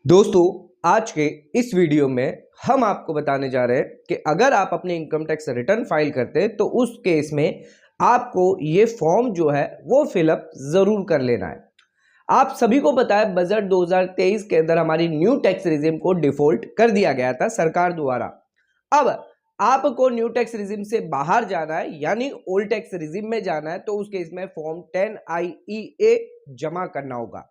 दोस्तों, आज के इस वीडियो में हम आपको बताने जा रहे हैं कि अगर आप अपने इनकम टैक्स रिटर्न फाइल करते हैं तो उस केस में आपको ये फॉर्म जो है वो फिलअप जरूर कर लेना है। आप सभी को पता है बजट 2023 के अंदर हमारी न्यू टैक्स रिजिम को डिफॉल्ट कर दिया गया था सरकार द्वारा। अब आपको न्यू टैक्स रिजिम से बाहर जाना है यानी ओल्ड टैक्स रिजिम में जाना है, तो उस केस में फॉर्म 10IEA जमा करना होगा।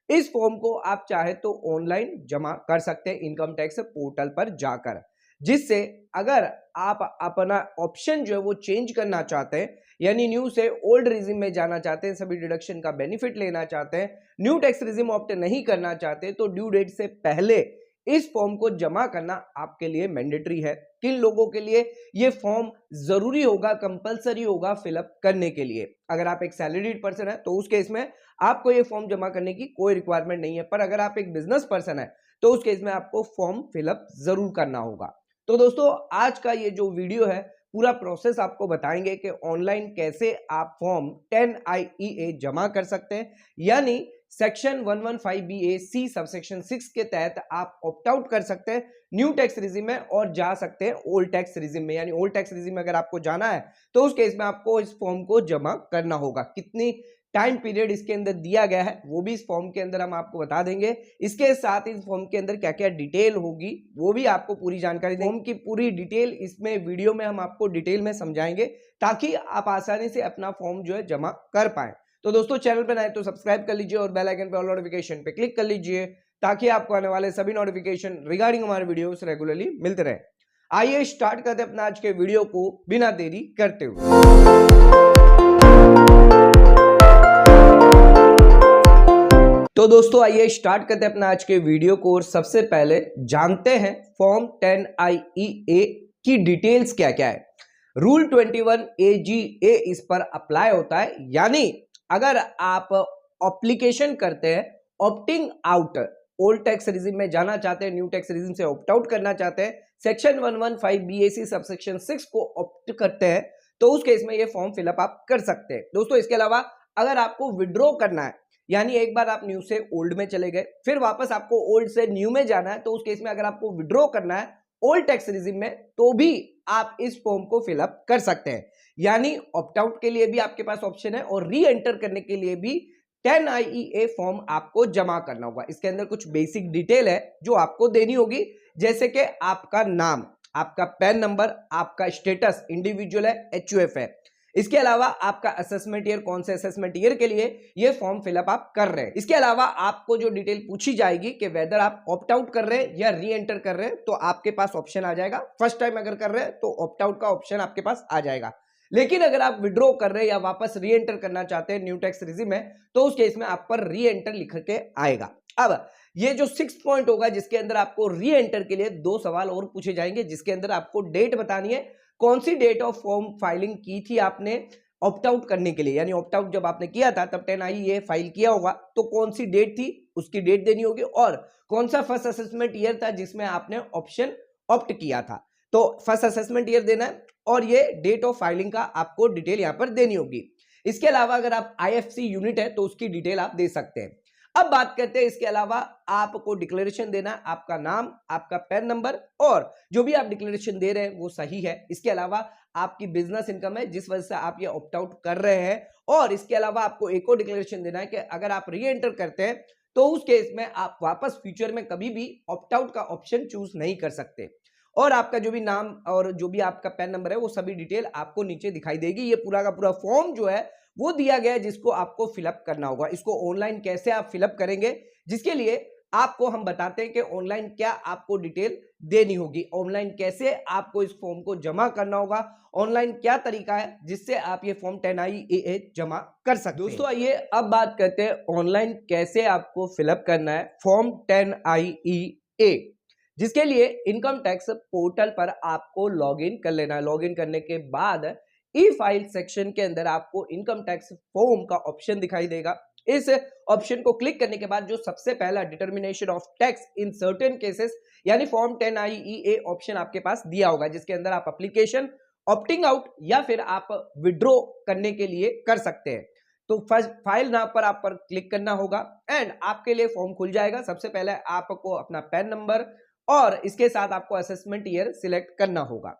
इस फॉर्म को आप चाहे तो ऑनलाइन जमा कर सकते हैं इनकम टैक्स पोर्टल पर जाकर, जिससे अगर आप अपना ऑप्शन जो है वो चेंज करना चाहते हैं यानी न्यू से ओल्ड रिजिम में जाना चाहते हैं, सभी डिडक्शन का बेनिफिट लेना चाहते हैं, न्यू टैक्स रिजिम ऑप्ट नहीं करना चाहते, तो ड्यू डेट से पहले इस फॉर्म को जमा करना आपके लिए मैंडेटरी है। किन लोगों के लिए ये फॉर्म जरूरी होगा, कंपलसरी होगा फिलअप करने के लिए? अगर आप एक सैलरीड पर्सन है तो उस केस में आपको ये फॉर्म जमा करने की कोई रिक्वायरमेंट नहीं है, पर अगर आप एक बिजनेस पर्सन है तो उस केस में आपको फॉर्म फिलअप जरूर करना होगा। तो दोस्तों, आज का ये जो वीडियो है पूरा प्रोसेस आपको बताएंगे कि ऑनलाइन कैसे आप फॉर्म 10IEA जमा कर सकते हैं, यानी सेक्शन 115BAC सबसेक्शन 6 के तहत आप ऑप्ट आउट कर सकते हैं न्यू टैक्स रिजिम में और जा सकते हैं ओल्ड टैक्स रिजिम में। यानी ओल्ड टैक्स रिजिम में अगर आपको जाना है तो उस केस में आपको इस फॉर्म को जमा करना होगा। कितनी टाइम पीरियड इसके अंदर दिया गया है वो भी इस फॉर्म के अंदर हम आपको बता देंगे। इसके साथ इस फॉर्म के अंदर क्या क्या डिटेल होगी वो भी आपको पूरी जानकारी देंगे। फॉर्म की पूरी डिटेल इसमें वीडियो में हम आपको डिटेल में समझाएंगे ताकि आप आसानी से अपना फॉर्म जो है जमा कर पाए। तो दोस्तों, चैनल पर नए तो सब्सक्राइब कर लीजिए और बेल आइकन पे ऑल नोटिफिकेशन पे क्लिक कर लीजिए ताकि आपको आने वाले सभी नोटिफिकेशन रिगार्डिंग हमारे वीडियोस रेगुलरली मिलते रहे। आइए स्टार्ट करते हैं अपना आज के वीडियो को बिना देरी करते हुए। तो दोस्तों, आइए स्टार्ट करते हैं अपना आज के वीडियो को और सबसे पहले जानते हैं फॉर्म 10IEA की डिटेल्स क्या क्या है। रूल 21AGA इस पर अप्लाई होता है, यानी अगर आप एप्लीकेशन करते हैं opting out, old tax regime में जाना चाहते हैं, न्यू टैक्स रिजिम से ऑप्ट आउट करना चाहते हैं, सेक्शन 115BAC सबसेक्शन 6 को ऑप्ट करते हैं, तो उस केस में ये फॉर्म फिलअप आप कर सकते हैं। दोस्तों, इसके अलावा अगर आपको विड्रॉ करना है यानी एक बार आप न्यू से ओल्ड में चले गए फिर वापस आपको ओल्ड से न्यू में जाना है, तो उस केस में अगर आपको विड्रॉ करना है ओल्ड टैक्स रिजिम में तो भी आप इस फॉर्म को फिलअप कर सकते हैं। यानी ऑप्ट आउट के लिए भी आपके पास ऑप्शन है और री एंटर करने के लिए भी 10IEA फॉर्म आपको जमा करना होगा। इसके अंदर कुछ बेसिक डिटेल है जो आपको देनी होगी, जैसे कि आपका नाम, आपका पैन नंबर, आपका स्टेटस इंडिविजुअल है, HUF है। इसके अलावा आपका असेसमेंट ईयर, कौन से असेसमेंट ईयर के लिए ये फॉर्म फिलअप आप कर रहे हैं। इसके अलावा आपको जो डिटेल पूछी जाएगी कि वेदर आप ऑप्ट आउट कर रहे हैं या री एंटर कर रहे हैं, तो आपके पास ऑप्शन आ जाएगा। फर्स्ट टाइम अगर कर रहे हैं तो ऑप्ट आउट का ऑप्शन आपके पास आ जाएगा, लेकिन अगर आप विड्रॉ कर रहे हैं या वापस री एंटर करना चाहते हैं न्यू टैक्स रिजिम में, तो उस केस में आप पर री एंटर लिख के आएगा। अब ये जो 6 पॉइंट होगा जिसके अंदर आपको री एंटर के लिए 2 सवाल और पूछे जाएंगे, जिसके अंदर आपको डेट बतानी है, कौन सी डेट ऑफ फॉर्म फाइलिंग की थी आपने ऑप्ट आउट करने के लिए, यानी ऑप्ट आउट जब आपने किया था तब 10IEA फाइल किया होगा तो कौन सी डेट थी उसकी डेट देनी होगी, और कौन सा फर्स्ट असेसमेंट ईयर था जिसमें आपने ऑप्शन ऑप्ट किया था, तो फर्स्ट असेसमेंट ईयर देना है और ये डेट ऑफ फाइलिंग का आपको डिटेल यहां पर देनी होगी। इसके अलावा अगर आप IFC यूनिट है तो उसकी डिटेल आप दे सकते हैं। अब बात करते हैं इसके अलावा आपको डिक्लेरेशन देना, आपका नाम, आपका पैन नंबर और जो भी आप डिक्लेरेशन दे रहे हैं वो सही है। इसके अलावा आपकी बिजनेस इनकम है जिस वजह से आप ये ऑप्ट आउट कर रहे हैं, और इसके अलावा आपको एक और डिक्लेरेशन देना है कि अगर आप री एंटर करते हैं तो उस केस में आप वापस फ्यूचर में कभी भी ऑप्ट आउट का ऑप्शन चूज नहीं कर सकते, और आपका जो भी नाम और जो भी आपका पैन नंबर है वो सभी डिटेल आपको नीचे दिखाई देगी। ये पूरा का पूरा फॉर्म जो है वो दिया गया है जिसको आपको फिलअप करना होगा। इसको ऑनलाइन कैसे आप फिलअप करेंगे, जिसके लिए आपको हम बताते हैं कि ऑनलाइन क्या आपको डिटेल देनी होगी, ऑनलाइन कैसे आपको इस फॉर्म को जमा करना होगा, ऑनलाइन क्या तरीका है जिससे आप ये फॉर्म 10IEA जमा कर सकते हैं। दोस्तों, आइए अब बात करते हैं ऑनलाइन कैसे आपको फिलअप करना है फॉर्म 10IEA, जिसके लिए इनकम टैक्स पोर्टल पर आपको लॉगिन कर लेना है। लॉगिन करने के बाद ई फाइल सेक्शन के अंदर आपको इनकम टैक्स फॉर्म का ऑप्शन दिखाई देगा। इस ऑप्शन को क्लिक करने के बाद जो सबसे पहला determination of tax in certain cases यानी फॉर्म 10IEA ऑप्शन आपके पास दिया होगा, जिसके अंदर आप एप्लीकेशन, ऑप्टिंग आउट या फिर आप विड्रॉ करने के लिए कर सकते हैं। तो फर्स्ट फाइल नाउ पर आप पर क्लिक करना होगा एंड आपके लिए फॉर्म खुल जाएगा। सबसे पहले आपको अपना पैन नंबर और इसके साथ आपको असेसमेंट ईयर सिलेक्ट करना होगा।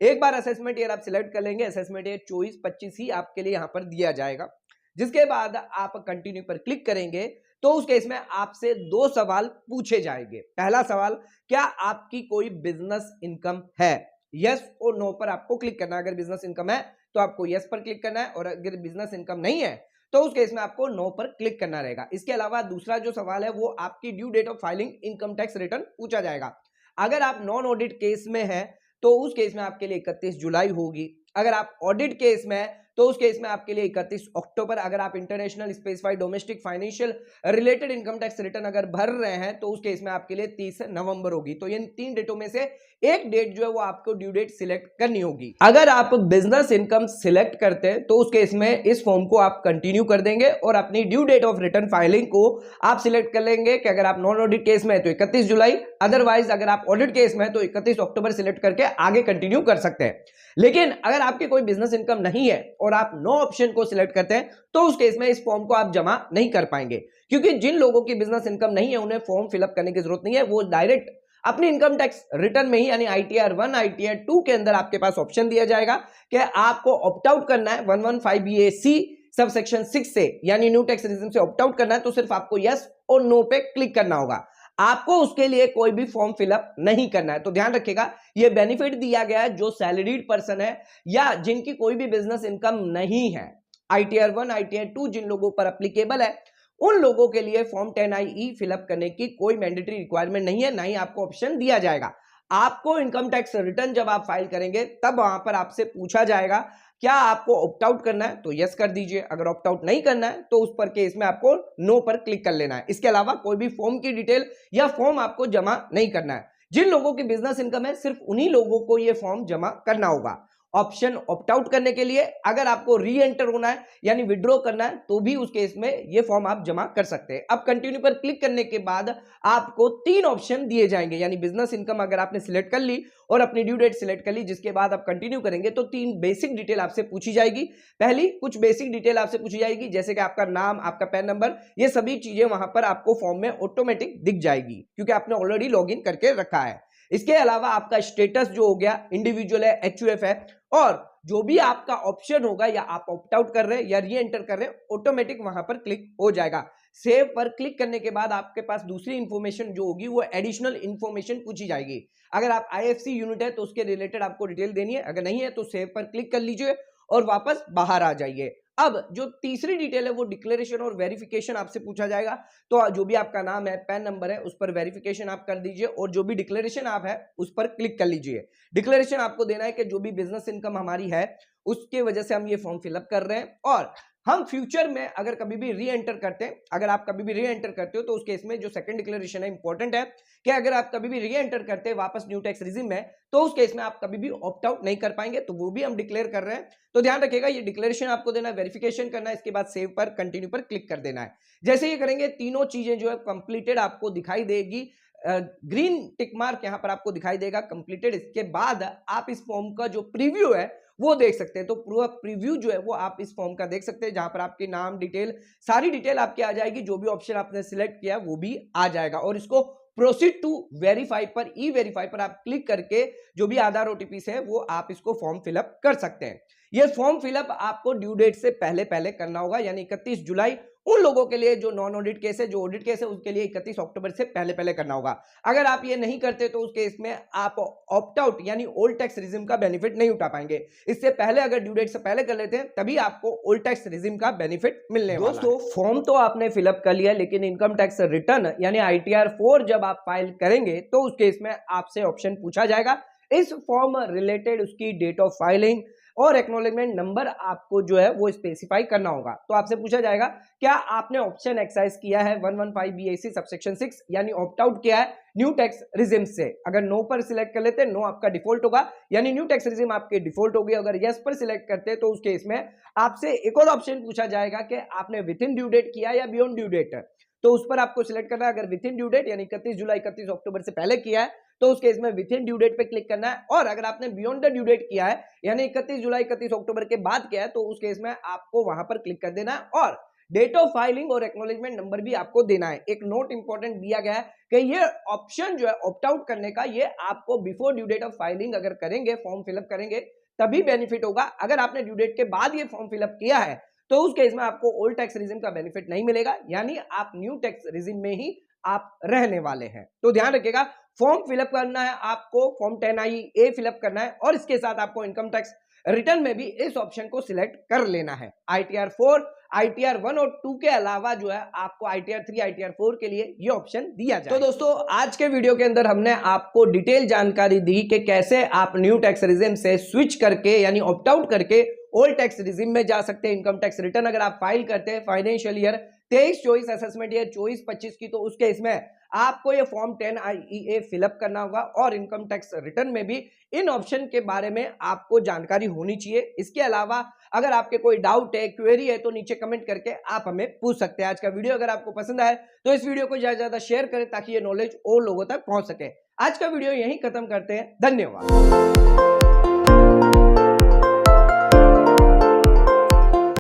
एक बार असेसमेंट ईयर आप सिलेक्ट कर लेंगे, असेसमेंट ईयर 24-25 ही आपके लिए यहां पर दिया जाएगा। जिसके बाद आप कंटिन्यू पर क्लिक करेंगे तो उस केस में आपसे 2 सवाल पूछे जाएंगे। पहला सवाल, क्या आपकी कोई बिजनेस इनकम है? यस और नो पर आपको क्लिक करना है। अगर बिजनेस इनकम है तो आपको यस पर क्लिक करना है और अगर बिजनेस इनकम नहीं है तो उस केस में आपको नो पर क्लिक करना रहेगा। इसके अलावा दूसरा जो सवाल है वो आपकी due date of filing income tax return पूछा जाएगा। अगर आप नॉन ऑडिट केस में है तो उस केस में आपके लिए 31 जुलाई होगी। अगर आप ऑडिट केस में है तो उस केस में आपके लिए 31 अक्टूबर। अगर आप international specified domestic financial related income tax return अगर भर रहे हैं तो उस केस में आपके लिए 30 नवंबर होगी। तो इन 3 डेटों में से एक डेट जो है वो आपको ड्यू डेट सिलेक्ट करनी होगी। अगर आप बिजनेस इनकम सिलेक्ट करते हैं तो उस केस में इस फॉर्म को आप कंटिन्यू कर देंगे और अपनी due date of return filing को आप सिलेक्ट कर लेंगे कि अगर आप नॉन ऑडिट केस में है तो 31 जुलाई, अदरवाइज अगर आप ऑडिट केस में है तो 31 अक्टूबर सिलेक्ट करके आगे कंटिन्यू कर सकते हैं। लेकिन अगर आपकी कोई बिजनेस इनकम नहीं है और आप नो ऑप्शन को सिलेक्ट करते हैं तो उस केस में इस फॉर्म को आप जमा नहीं कर पाएंगे, क्योंकि जिन लोगों की बिजनेस इनकम नहीं है उन्हें फॉर्म फिलअप करने की जरूरत नहीं है। वो डायरेक्ट अपनी इनकम टैक्स रिटर्न में ही यानी ITR 1 ITR 2 के अंदर आपके पास ऑप्शन दिया जाएगा कि आपको ऑप्ट आउट करना है 115BAC सब सेक्शन 6 से यानी न्यू टैक्स रिजिम से ऑप्ट आउट करना है तो सिर्फ आपको यस और नो पे क्लिक करना होगा। आपको उसके लिए कोई भी फॉर्म फिलअप नहीं करना है। तो ध्यान रखिएगा, ये बेनिफिट दिया गया है जो सैलरीड पर्सन है या जिनकी कोई भी बिजनेस इनकम नहीं है। ITR 1 ITR 2 जिन लोगों पर एप्लीकेबल है उन लोगों के लिए फॉर्म 10IE फिलअप करने की कोई मैंडेटरी रिक्वायरमेंट नहीं है, ना ही आपको ऑप्शन दिया जाएगा। आपको इनकम टैक्स रिटर्न जब आप फाइल करेंगे तब वहां पर आपसे पूछा जाएगा क्या आपको ऑप्ट आउट करना है तो यस कर दीजिए, अगर ऑप्ट आउट नहीं करना है तो उस पर केस में आपको नो पर क्लिक कर लेना है। इसके अलावा कोई भी फॉर्म की डिटेल या फॉर्म आपको जमा नहीं करना है। जिन लोगों की बिजनेस इनकम है सिर्फ उन्हीं लोगों को यह फॉर्म जमा करना होगा। ऑप्शन ऑप्ट आउट करने के लिए अगर आपको री एंटर होना है यानी विड्रॉ करना है तो भी उस केस में ये फॉर्म आप जमा कर सकते हैं। अब कंटिन्यू पर क्लिक करने के बाद आपको 3 ऑप्शन दिए जाएंगे, यानी बिजनेस इनकम अगर आपने सिलेक्ट कर ली और अपनी ड्यू डेट सिलेक्ट कर ली, जिसके बाद आप कंटिन्यू करेंगे तो 3 बेसिक डिटेल आपसे पूछी जाएगी। पहली कुछ बेसिक डिटेल आपसे पूछी जाएगी जैसे कि आपका नाम, आपका पैन नंबर, ये सभी चीजें वहां पर आपको फॉर्म में ऑटोमेटिक दिख जाएगी क्योंकि आपने ऑलरेडी लॉग इन करके रखा है। इसके अलावा आपका स्टेटस जो हो गया, इंडिविजुअल है, HUF है, और जो भी आपका ऑप्शन होगा या आप ऑप्ट आउट कर रहे हैं या री एंटर कर रहे हैं ऑटोमेटिक वहां पर क्लिक हो जाएगा। सेव पर क्लिक करने के बाद आपके पास दूसरी इंफॉर्मेशन जो होगी वो एडिशनल इंफॉर्मेशन पूछी जाएगी। अगर आप IFC यूनिट है तो उसके रिलेटेड आपको डिटेल देनी है, अगर नहीं है तो सेव पर क्लिक कर लीजिए और वापस बाहर आ जाइए। अब जो तीसरी डिटेल है वो डिक्लेरेशन और वेरिफिकेशन आपसे पूछा जाएगा। तो जो भी आपका नाम है, पैन नंबर है, उस पर वेरिफिकेशन आप कर दीजिए और जो भी डिक्लेरेशन आप है उस पर क्लिक कर लीजिए। डिक्लेरेशन आपको देना है कि जो भी बिजनेस इनकम हमारी है उसके वजह से हम ये फॉर्म फिलअप कर रहे हैं और हम फ्यूचर में अगर कभी भी री एंटर करते हैं, अगर आप कभी भी री एंटर करते हो तो उस केस में जो सेकंड डिक्लेरेशन है इंपॉर्टेंट है कि अगर आप कभी भी री एंटर करते हैं वापस न्यू टैक्स रिजिम में तो उस केस में आप कभी भी ऑप्ट आउट नहीं कर पाएंगे, तो वो भी हम डिक्लेयर कर रहे हैं। तो ध्यान रखिएगा, ये डिक्लेरेशन आपको देना है, वेरिफिकेशन करना है, इसके बाद सेव पर कंटिन्यू पर क्लिक कर देना है। जैसे ये करेंगे तीनों चीजें जो है कंप्लीटेड आपको दिखाई देगी, ग्रीन टिक मार्क यहां पर आपको दिखाई देगा कंप्लीटेड। इसके बाद आप इस फॉर्म का जो प्रीव्यू है वो देख सकते हैं। तो पूरा प्रीव्यू जो है वो आप इस फॉर्म का देख सकते हैं जहां पर आपके नाम, डिटेल, सारी डिटेल आपकी आ जाएगी, जो भी ऑप्शन आपने सिलेक्ट किया वो भी आ जाएगा। और इसको प्रोसीड टू वेरीफाई पर, ई वेरीफाई पर आप क्लिक करके जो भी आधार OTP से है वो आप इसको फॉर्म फिलअप कर सकते हैं। ये फॉर्म फिलअप आपको ड्यू डेट से पहले पहले करना होगा, यानी 31 जुलाई उन लोगों के लिए जो नॉन ऑडिट केस है, जो ऑडिट केस है उसके लिए 31 अक्टूबर से पहले पहले करना होगा। अगर आप ये नहीं करते तो उस केस में आप ऑप्ट आउट यानी ओल्ड टैक्स रिजिम का बेनिफिट नहीं उठा पाएंगे। इससे पहले अगर ड्यू डेट से पहले कर लेते हैं तभी आपको ओल्ड टैक्स रिजिम का बेनिफिट मिलने वाला है। दोस्तों, फॉर्म तो आपने फिलअप कर लिया, लेकिन इनकम टैक्स रिटर्न यानी ITR 4 जब आप फाइल करेंगे तो उस केस में आपसे ऑप्शन पूछा जाएगा। इस फॉर्म रिलेटेड उसकी डेट ऑफ फाइलिंग और एक्नॉलेजमेंट नंबर आपको जो है वो स्पेसिफाई करना होगा। तो आपसे पूछा जाएगा क्या आपने ऑप्शन एक्सरसाइज किया है 115BAC सबसेक्शन 6 यानी ऑप्ट आउट किया है न्यू टैक्स रिजिम से। अगर नो पर सिलेक्ट कर लेते हैं, नो आपका डिफॉल्ट होगा यानी न्यू टैक्स रिजिम आपके डिफॉल्ट होगी। अगर यस पर सिलेक्ट करते हैं तो उस केस में आपसे एक और ऑप्शन पूछा जाएगा कि आपने विद इन ड्यू डेट किया या बियॉन्ड ड्यू डेट। तो उस पर आपको सिलेक्ट करना है। अगर विद इन ड्यू डेट यानी 31 जुलाई 31 अक्टूबर से पहले किया है तो उस केस में विद इन ड्यू डेट पे क्लिक करना है, और अगर आपने बियॉन्ड द ड्यू डेट किया है यानी 31 जुलाई 31 अक्टूबर के बाद किया है तो उस केस में आपको वहां पर क्लिक कर देना है, और डेट ऑफ फाइलिंग और एक्नॉलेजमेंट नंबर भी आपको देना है। एक नोट इंपॉर्टेंट दिया गया है कि ये ऑप्शन जो है ऑप्ट आउट करने का, ये आपको before due date of filing अगर करेंगे, फॉर्म फिलअप करेंगे तभी बेनिफिट होगा। अगर आपने ड्यू डेट के बाद ये फॉर्म फिलअप किया है तो उस केस में आपको ओल्ड टैक्स रिजिम का बेनिफिट नहीं मिलेगा, यानी आप न्यू टैक्स रिजिम में ही आप रहने वाले हैं। तो ध्यान रखिएगा, फॉर्म फिलअप करना है आपको, फॉर्म 10IA फिलअप करना है, और इसके साथ आपको इनकम टैक्स रिटर्न में भी इस ऑप्शन को सिलेक्ट कर लेना है। ITR 4, ITR 1 और 2 के अलावा जो है आपको ITR 3, ITR 4 के लिए ये ऑप्शन दिया जाए। तो दोस्तों आज के वीडियो के अंदर हमने आपको डिटेल जानकारी दी कि कैसे आप न्यू टैक्स रिजिम से स्विच करके यानी ऑप्ट आउट करके ओल्ड टैक्स रिजिम में जा सकते हैं। इनकम टैक्स रिटर्न अगर आप फाइल करते हैं फाइनेंशियल ईयर 23-24 असेसमेंट ईयर 24-25 की, तो उसके इसमें आपको ये फॉर्म 10IA फिलअप करना होगा, और इनकम टैक्स रिटर्न में भी इन ऑप्शन के बारे में आपको जानकारी होनी चाहिए। इसके अलावा अगर आपके कोई डाउट है, क्वेरी है, तो नीचे कमेंट करके आप हमें पूछ सकते हैं। आज का वीडियो अगर आपको पसंद आए तो इस वीडियो को ज्यादा से ज्यादा शेयर करें ताकि ये नॉलेज और लोगों तक पहुंच सके। आज का वीडियो यहीं खत्म करते हैं, धन्यवाद।